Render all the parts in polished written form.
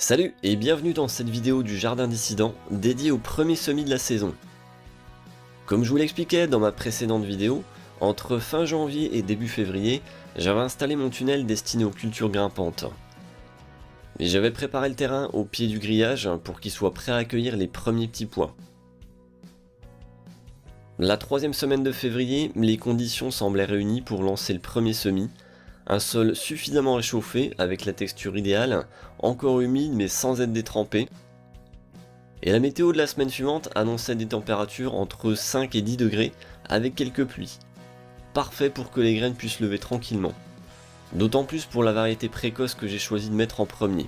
Salut et bienvenue dans cette vidéo du Jardin Dissident dédiée au premier semis de la saison. Comme je vous l'expliquais dans ma précédente vidéo, entre fin janvier et début février, j'avais installé mon tunnel destiné aux cultures grimpantes. Et j'avais préparé le terrain au pied du grillage pour qu'il soit prêt à accueillir les premiers petits pois. La troisième semaine de février, les conditions semblaient réunies pour lancer le premier semis. Un sol suffisamment réchauffé avec la texture idéale, encore humide mais sans être détrempé. Et la météo de la semaine suivante annonçait des températures entre 5 et 10 degrés avec quelques pluies. Parfait pour que les graines puissent lever tranquillement. D'autant plus pour la variété précoce que j'ai choisi de mettre en premier.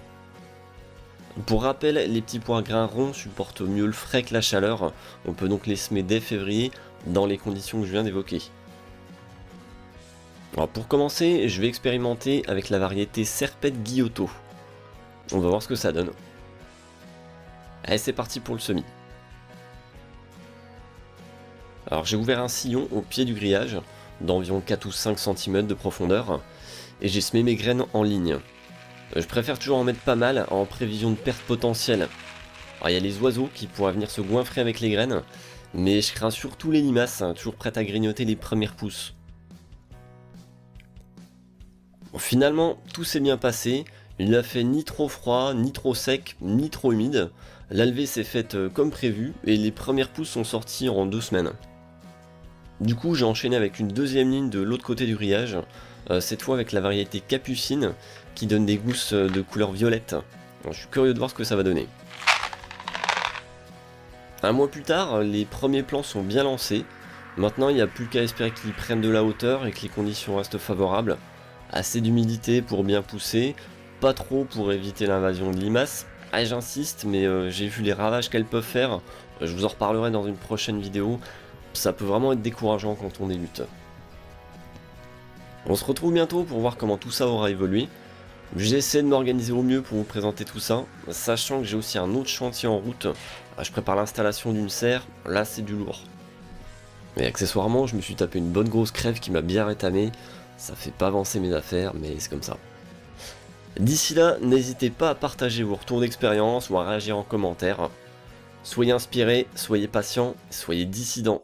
Pour rappel, les petits pois grains ronds supportent mieux le frais que la chaleur, on peut donc les semer dès février dans les conditions que je viens d'évoquer. Alors pour commencer, je vais expérimenter avec la variété Serpette Guillotto. On va voir ce que ça donne. Allez, c'est parti pour le semis. Alors j'ai ouvert un sillon au pied du grillage, d'environ 4 ou 5 cm de profondeur, et j'ai semé mes graines en ligne. Je préfère toujours en mettre pas mal en prévision de perte potentielle. Alors il y a les oiseaux qui pourraient venir se goinfrer avec les graines, mais je crains surtout les limaces, toujours prêtes à grignoter les premières pousses. Bon, finalement, tout s'est bien passé, il n'a fait ni trop froid, ni trop sec, ni trop humide. La levée s'est faite comme prévu et les premières pousses sont sorties en 2 semaines. Du coup, j'ai enchaîné avec une deuxième ligne de l'autre côté du grillage, cette fois avec la variété Capucine qui donne des gousses de couleur violette. Alors, je suis curieux de voir ce que ça va donner. Un mois plus tard, les premiers plants sont bien lancés. Maintenant, il n'y a plus qu'à espérer qu'ils prennent de la hauteur et que les conditions restent favorables. Assez d'humidité pour bien pousser, pas trop pour éviter l'invasion de limaces. Ah, j'insiste, mais j'ai vu les ravages qu'elles peuvent faire, je vous en reparlerai dans une prochaine vidéo, ça peut vraiment être décourageant quand on débute. On se retrouve bientôt pour voir comment tout ça aura évolué. J'essaie de m'organiser au mieux pour vous présenter tout ça, sachant que j'ai aussi un autre chantier en route. Je prépare l'installation d'une serre, là c'est du lourd. Et accessoirement, je me suis tapé une bonne grosse crève qui m'a bien rétamé. Ça fait pas avancer mes affaires, mais c'est comme ça. D'ici là, n'hésitez pas à partager vos retours d'expérience ou à réagir en commentaire. Soyez inspirés, soyez patients, soyez dissidents.